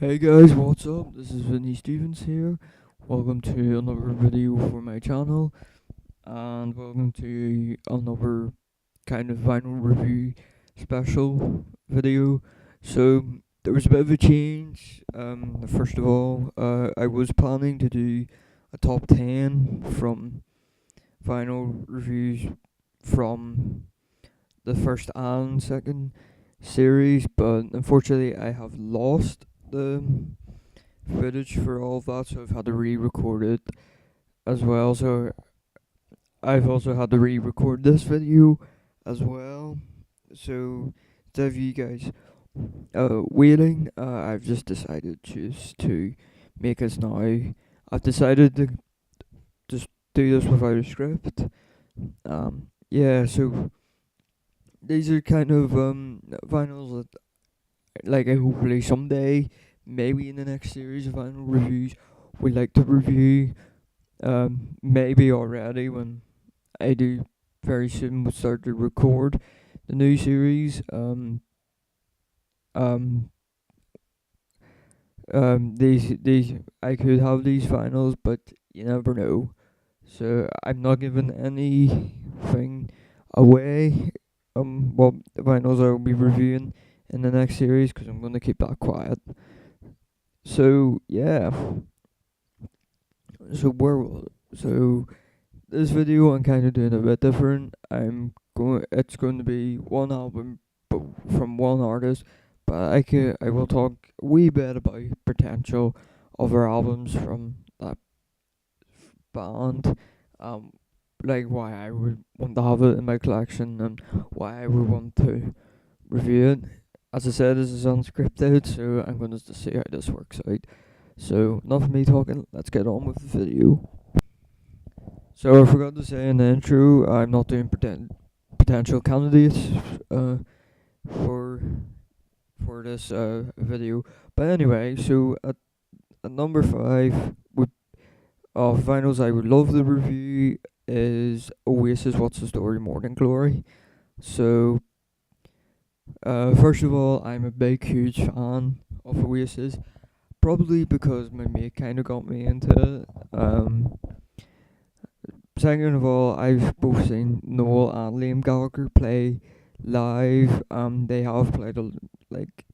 Hey guys, what's up? This is Vinnie Stevens here. Welcome to another video for my channel, and welcome to another kind of vinyl review special video. So there was a bit of a change. First of all, I was planning to do a top 10 from vinyl reviews from the first and second series, but unfortunately I have lost the footage for all of that, so I've had to re-record it as well. So I've also had to re-record this video as well. So instead of you guys waiting, I've just decided just to make us now. I've decided to just do this without a script. Yeah, so these are kind of vinyls that like I hopefully someday, maybe in the next series of vinyl reviews, we like to review. Maybe already when I do very soon we'll start to record the new series. Um, these I could have these vinyls, but you never know. So I'm not giving anything away. What vinyls I will be reviewing in the next series, because I'm gonna keep that quiet. So yeah. So so this video I'm kind of doing a bit different. It's going to be one album, but from one artist. But I will talk a wee bit about potential other albums from that band. Um, like why I would want to have it in my collection and why I would want to review it. As I said, this is unscripted, so I'm going to just see how this works out. So, enough of me talking, let's get on with the video. So, I forgot to say in the intro, I'm not doing potential candidates uh, for this video. But anyway, so at number 5 of vinyls I would love to review is Oasis What's the Story Morning Glory. So, first of all, I'm a big, huge fan of Oasis. Probably because my mate kind of got me into it. Second of all, I've both seen Noel and Liam Gallagher play live. They have played like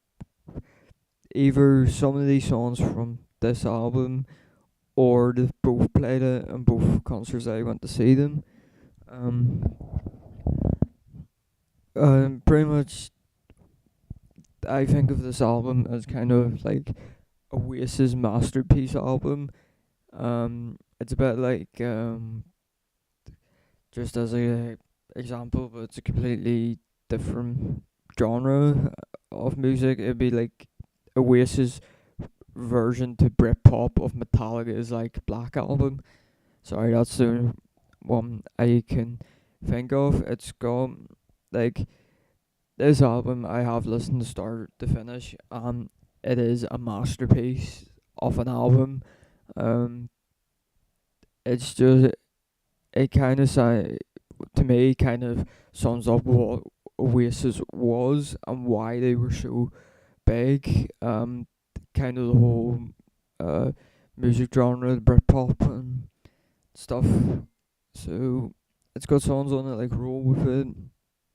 either some of these songs from this album, or they've both played it in both concerts I went to see them. Um, Pretty much, I think of this album as kind of like Oasis masterpiece album. It's a bit like just as a example, but it's a completely different genre of music. It'd be like Oasis version to Britpop of Metallica's like Black Album. Sorry, that's the one I can think of. It's got like this album I have listened to start to finish, and it is a masterpiece of an album. Um, it's just it kind of to me kind of sums up what Oasis was and why they were so big. Kind of the whole uh music genre, the Britpop and stuff. So it's got songs on it like Roll With It,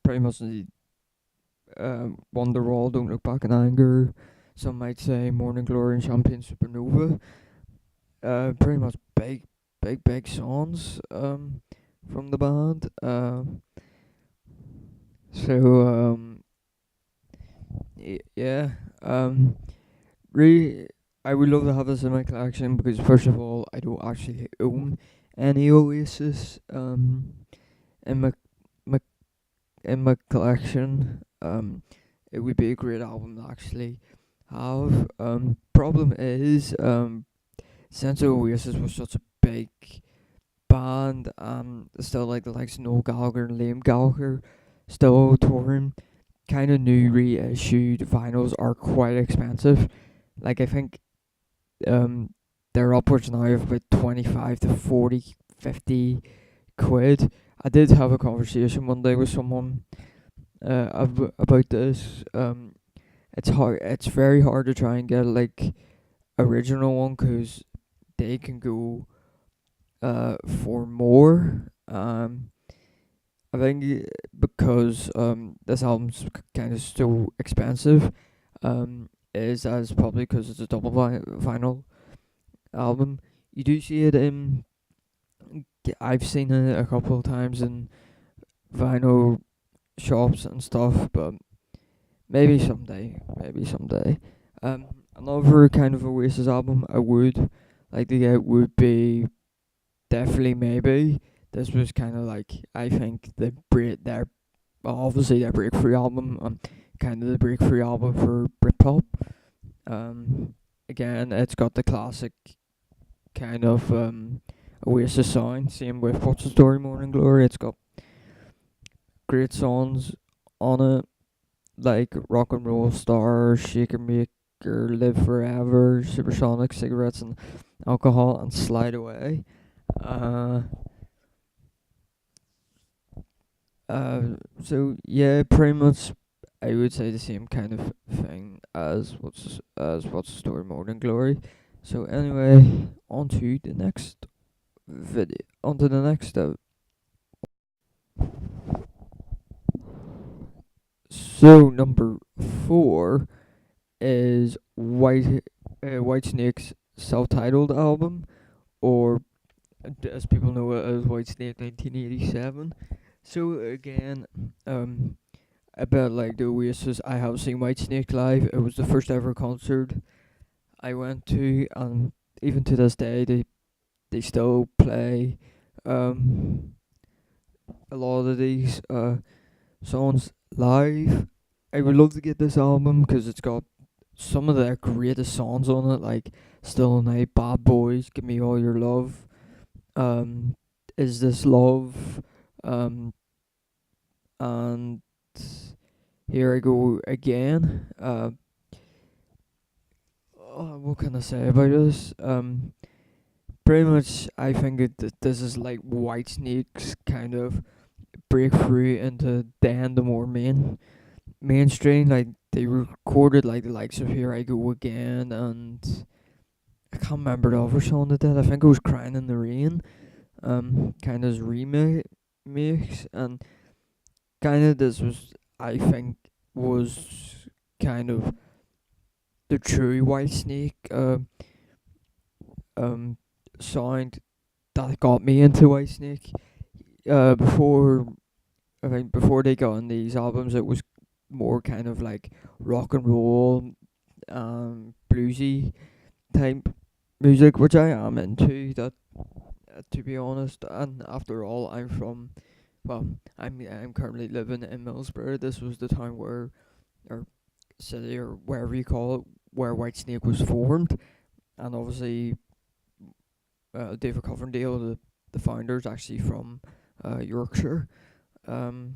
pretty much the Wonderwall, Don't Look Back in Anger. Some might say Morning Glory and Champagne Supernova. Pretty much big songs from the band. So yeah. Really, I would love to have this in my collection because first of all, I don't actually own any Oasis in my in my collection. It would be a great album to actually have. Problem is, since Oasis was such a big band, still like the likes of Noel Gallagher and Liam Gallagher still touring, kind of new reissued vinyls are quite expensive. Like I think they're upwards now of about 25 to 40, 50 quid. I did have a conversation one day with someone about this. It's very hard to try and get like original one, 'cause they can go for more. I think because this album's kind of so expensive, is as probably because it's a double vinyl album. You do see it in. I've seen it a couple of times in vinyl shops and stuff, but maybe someday. Maybe someday. Um, Another kind of Oasis album I would like to get would be definitely maybe. This was kind of like, I think their obviously their breakthrough album, kind of the breakthrough album for Britpop. Um, Again, it's got the classic kind of Oasis sound. Same with What's the Story, Morning Glory. It's got great songs on it, like Rock and Roll Star, Shaker Maker, Live Forever, Supersonic, Cigarettes and Alcohol, and Slide Away. Uh, uh, so yeah, pretty much I would say the same kind of thing as What's the Story, Morning Glory. So anyway, on to the next video. On to the next. So number 4 is Whitesnake's self-titled album, or as people know it as Whitesnake 1987. So again, about like the Oasis, I have seen Whitesnake live. It was the first ever concert I went to, and even to this day, they still play a lot of these songs live. I would love to get this album because it's got some of their greatest songs on it, like Still Night, Bad Boys, Give Me All Your Love, um, Is This Love, and Here I Go Again. What can I say about this? Pretty much, I think this is like Whitesnake's kind of breakthrough into then the more mainstream. Like they recorded like the likes of Here I Go Again, and I can't remember the other song they did. I think it was Crying in the Rain. Kind of remix, and kind of this was, I think, was kind of the true Whitesnake um sound that got me into Whitesnake. Before, I think before they got on these albums, it was more kind of like rock and roll, bluesy type music, which I am into. That, to be honest, and after all, I'm currently living in Middlesbrough. This was the town where, or city, or wherever you call it, where Whitesnake was formed, and obviously, David Coverdale, the founder, is actually from Yorkshire. Um,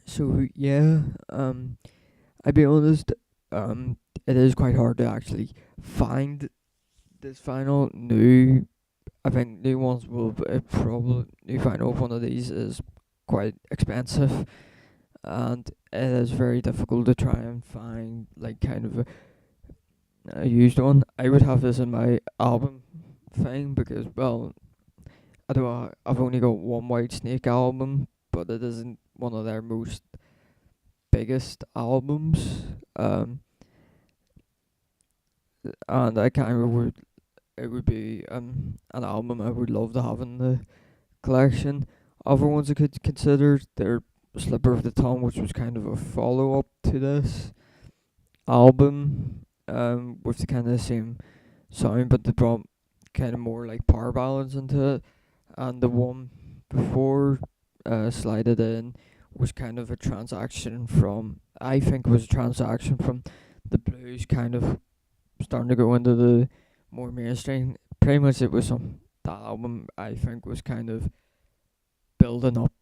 so yeah, I'll be honest, it is quite hard to actually find this final new. I think new ones will probably new final one of these is quite expensive, and it is very difficult to try and find like kind of a used one. I would have this in my album thing because, well, I don't know, I've only got one Whitesnake album, but it isn't one of their most biggest albums. And I kind of would, it would be an album I would love to have in the collection. Other ones I could consider, they're Slipper of the Tongue, which was kind of a follow up to this album, with the kind of same sound, but they brought kind of more like power ballads into it. And the one before, Slide It In, was kind of a transaction from, I think was a transaction from the blues, kind of starting to go into the more mainstream. Pretty much it was that album, I think, was kind of building up,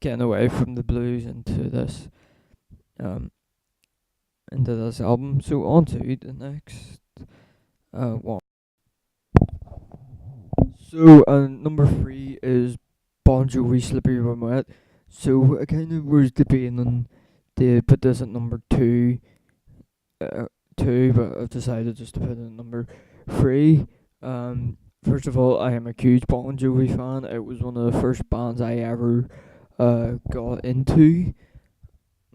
getting away from the blues um into this album. So on to the next one. So number 3 is Bon Jovi Slippery When Wet. So I kind of was debating on they put this at number uh, two, but I've decided just to put it at number three. First of all, I am a huge Bon Jovi fan. It was one of the first bands I ever got into.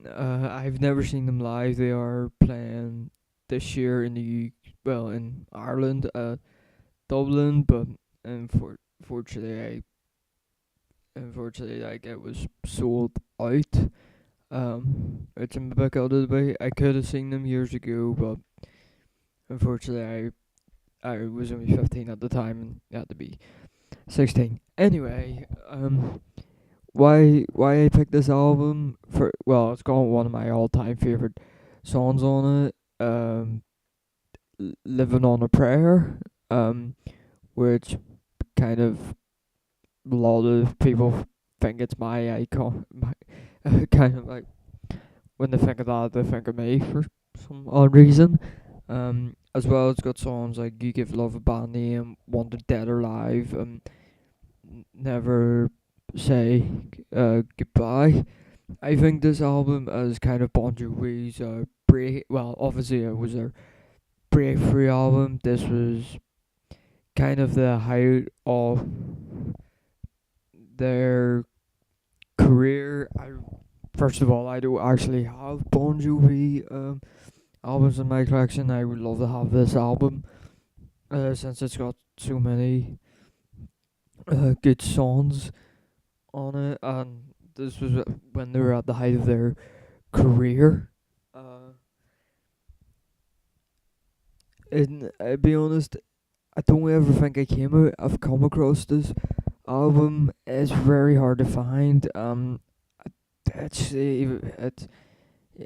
I've never seen them live. They are playing this year in in Ireland, Dublin, but unfortunately, like it was sold out. Which I'm a bit gutted about. I could have seen them years ago, but unfortunately, I was only 15 at the time and you had to be 16. Anyway, why I picked this album for? Well, it's got one of my all time favorite songs on it. Living on a Prayer. Which kind of a lot of people think it's my icon. My kind of like when they think of that, they think of me for some odd reason. As well, it's got songs like "You Give Love a Bad Name," "Wanted Dead or Alive," "Never Say Goodbye." I think this album is kind of Bon Jovi's break. Well, obviously it was their breakthrough album. This was kind of the height of their career. First of all, I don't actually have Bon Jovi albums in my collection. I would love to have this album, since it's got so many good songs on it, and this was when they were at the height of their career. Uh, and I'll be honest, I don't ever think I've come across this album. It's very hard to find. It's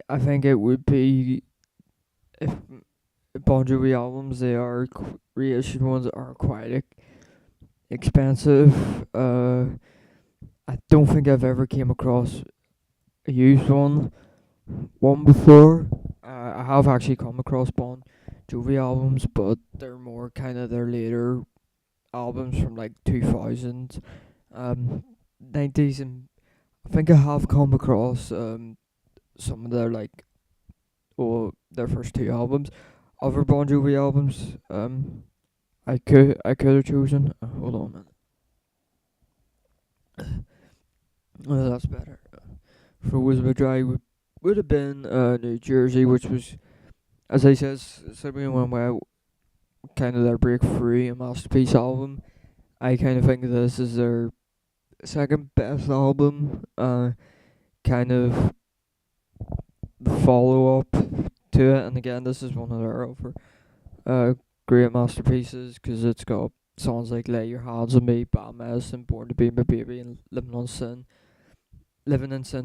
I think it would be if Bon Jovi albums they are reissued ones are quite expensive. I don't think I've ever came across a used one before. I have actually come across Bon Jovi albums, but they're more kind of their later albums from like 2000s, 90s, and I think I have come across some of their like their first two albums, other Bon Jovi albums. I could have chosen. Hold on a minute. That's better. For was a dry would have been New Jersey, which was as I says simply one way kind of their breakthrough and masterpiece album. I kind of think this is their second best album. Kind of the follow up to it, and again, this is one of their other uh great masterpieces because it's got songs like "Lay Your Hands on Me," "Bad Medicine," "Born to Be My Baby," and "Living in Sin."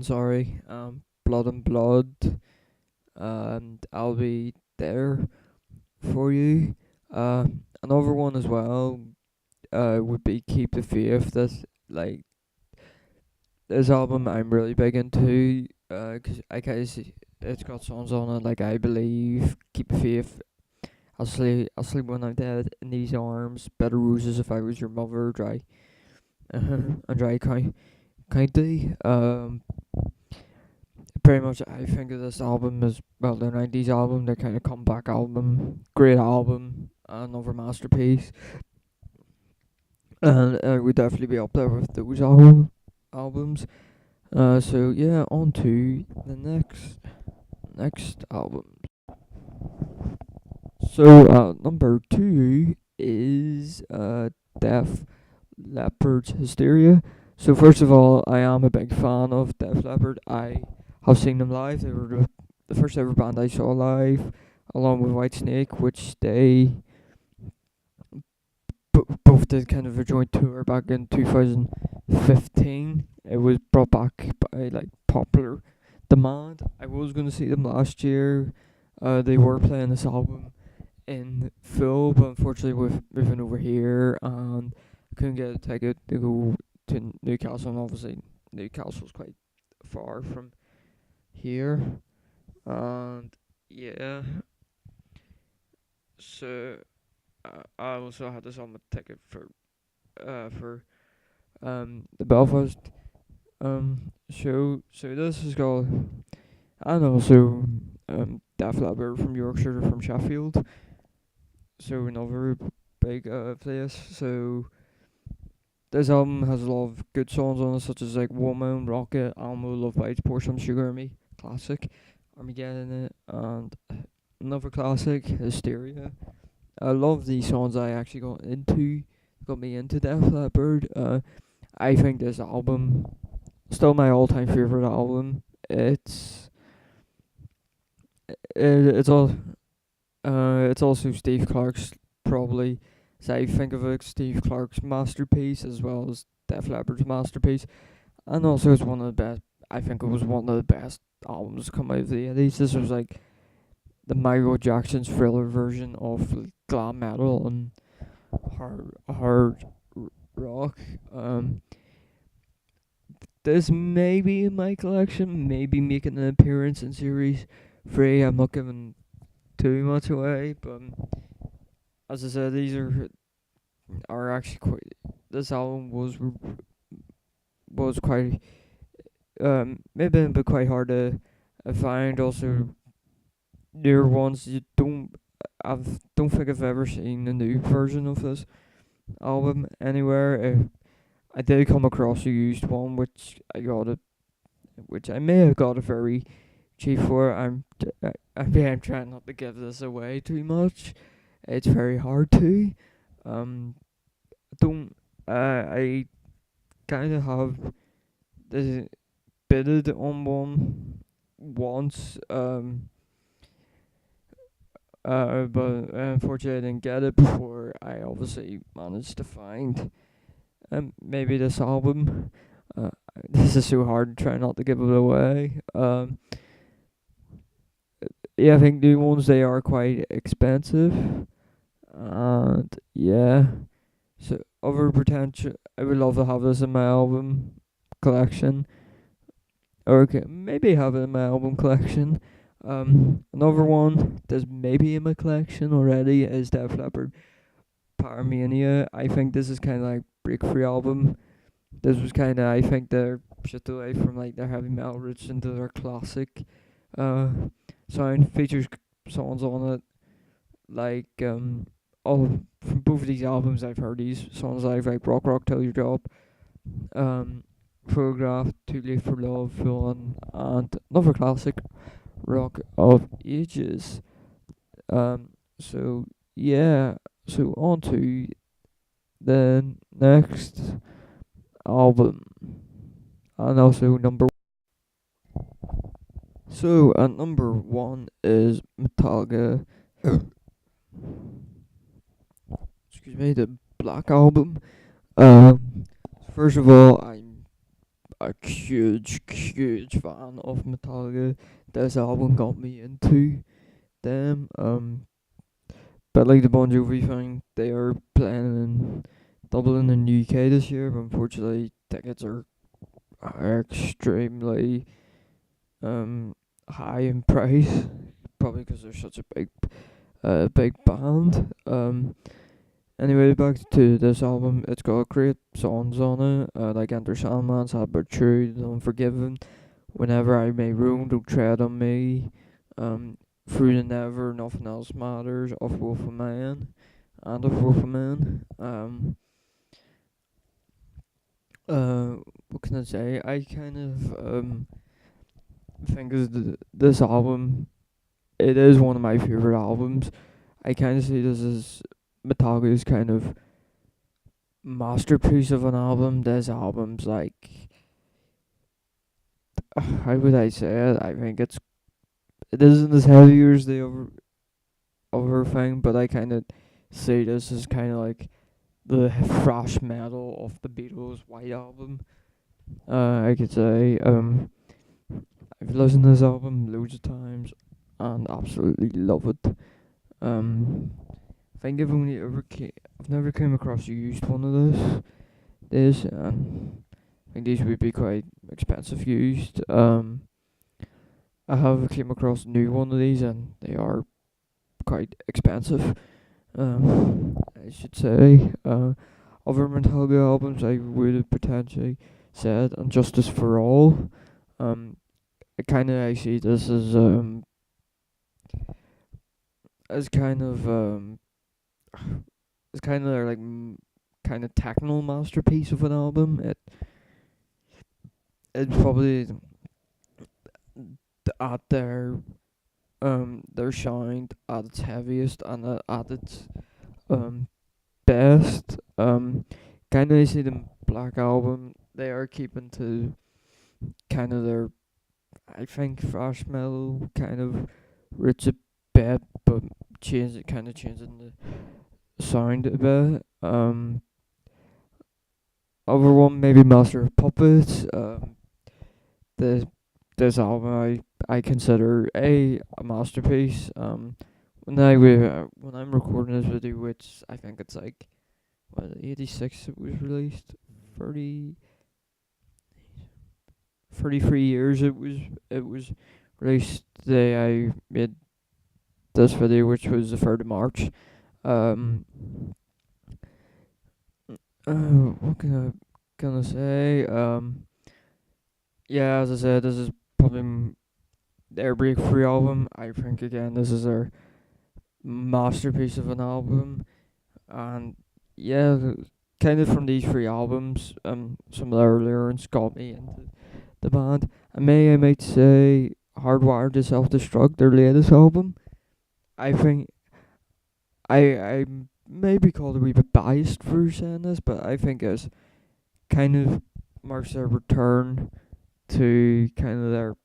Sorry, "Blood and Blood," and "I'll Be There for You." Another one as well would be "Keep the Faith." Like this album I'm really big into. 'Cause I kind of see it's got songs on it like "I Believe," "Keep the Faith," I'll sleep when I'm dead," "In These Arms," "Bed of Roses," "If I Was Your Mother," and "Dry County." Pretty much I think of this album as well their 90s album, their kind of comeback album, great album, another masterpiece, and it would definitely be up there with those albums. So yeah, on to the next album. So number two is Def Leppard's Hysteria. So first of all, I am a big fan of Def Leppard. I have seen them live. They were the first ever band I saw live, along with Whitesnake, which they both did kind of a joint tour back in 2015. It was brought back by like popular demand. I was going to see them last year. They were playing this album in full, but unfortunately with moving over here and couldn't get a ticket to go to Newcastle, and obviously Newcastle's quite far from here. And yeah, so I also had this on my ticket for the Belfast show. So this has got and also Def Leppard from Yorkshire, from Sheffield, so another big place. So this album has a lot of good songs on it, such as like Woman, Rocket, Almo, Love Bites, Pour Some Sugar on Me, classic, Armageddon, and another classic, Hysteria. A lot of these songs I actually got me into Def Leppard. I think this album still my all-time favorite album. It's all it's also Steve Clark's, probably, so I think of it, Steve Clark's masterpiece as well as Def Leppard's masterpiece, and also it's one of the best. I think it was one of the best albums to come out of the 80s. This was like the Michael Jackson's Thriller version of glam metal and hard rock. This may be in my collection, maybe making an appearance in series 3. I'm not giving too much away, but as I said, these are actually quite. This album was quite maybe a bit quite hard to find. Also, newer ones you don't think I've ever seen a new version of this album anywhere. I did come across a used one, which I may have got it very cheap for. I'm trying not to give this away too much. It's very hard to. Don't I kind of have this bidded on one once. But unfortunately I didn't get it before I obviously managed to find maybe this album. This is so hard to try not to give it away. Yeah, I think new ones, they are quite expensive, and yeah. So other potential, I would love to have this in my album collection, or maybe have it in my album collection. Another one that's maybe in my collection already is Def Leppard Paramania. I think this is kind of like breakthrough album. This was kind of, I think, their shift away from like their heavy metal roots into their classic uh sound. Features songs on it like all from both of these albums. I've heard these songs live, like Rock Till You Drop, Photograph, Too Late for Love, Full On, and another classic, Rock of Ages. So yeah, so on to the next album, and also number. So at number 1 is Metallica. Excuse me, the Black Album. First of all, I'm a huge fan of Metallica. This album got me into them. But like the Bon Jovi thing, they are playing in Dublin in the UK this year, but unfortunately tickets are extremely high in price, probably because they're such a big band. Anyway, back to this album. It's got great songs on it, like Enter Sandman, Sad But True, Unforgiven, Whenever I May Roam, Don't Tread on Me, Through the Never, Nothing Else Matters, Of Wolf of Man, and Of Wolf of Man. What can I say? I kind of think this album, it is one of my favorite albums. I kind of see this as Metallica's kind of masterpiece of an album. This album's like, how would I say it? I think it isn't as heavy as the other thing, but I kind of see this as kind of like the thrash metal of the Beatles' White Album. I could say I've listened to this album loads of times and absolutely love it. I think I've never came across a used one of this, and I think these would be quite expensive used. I have came across a new one of these, and they are quite expensive. I should say. Other Metallica albums I would have potentially said, and Justice for All. kind of I see this as kind of it's kind of like kind of techno masterpiece of an album. It's probably at their sound at its heaviest and at its um best. Kind of see the Black Album. They are keeping to kind of their, I think, thrash metal kind of roots a bit, but changing the sound a bit. Other one maybe Master of Puppets. The this album I consider a masterpiece. When I'm recording this video, which I think it's like what 86 it was released, 30 33 years it was released the day I made this video, which was the 3rd of March. Um, what can I gonna say? Yeah, as I said, this is probably their breakthrough album. I think again this is their masterpiece of an album, and yeah, kind of from these three albums, some of the earlier ones got me into the band. I might say Hardwired to Self Destruct, their latest album. I think I may be called a wee bit biased for saying this, but I think it's kind of marks their return to kind of their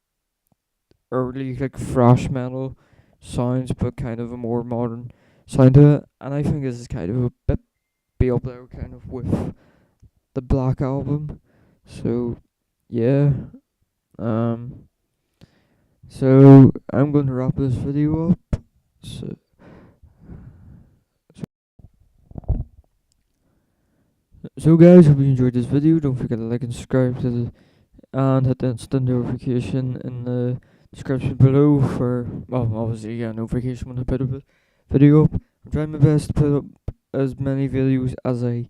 early like thrash metal sounds, but kind of a more modern sound to it. And I think this is kind of a bit be up there kind of with the Black Album. So yeah. Um so I'm going to wrap this video up. So so guys, hope you enjoyed this video. Don't forget to like and subscribe to the and hit the instant notification in the description below for, well, obviously, yeah, notification when I put a video up. I'm trying my best to put up as many videos as I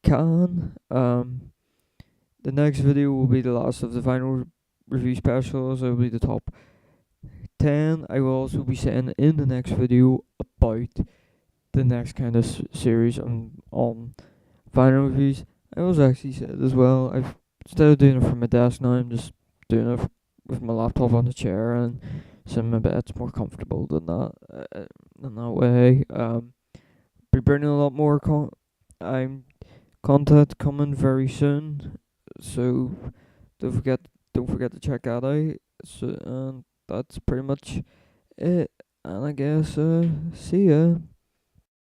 can. The next video will be the last of the final review specials. It will be the top 10. I will also be saying in the next video about the next kind of series on final reviews. I was actually said as well, instead of doing it from my desk now, I'm just doing it with my laptop on the chair, and sitting in my bed. It's more comfortable than that way. Be bringing a lot more I'm content coming very soon, so don't forget don't forget to check that out. So and that's pretty much it. And I guess see ya.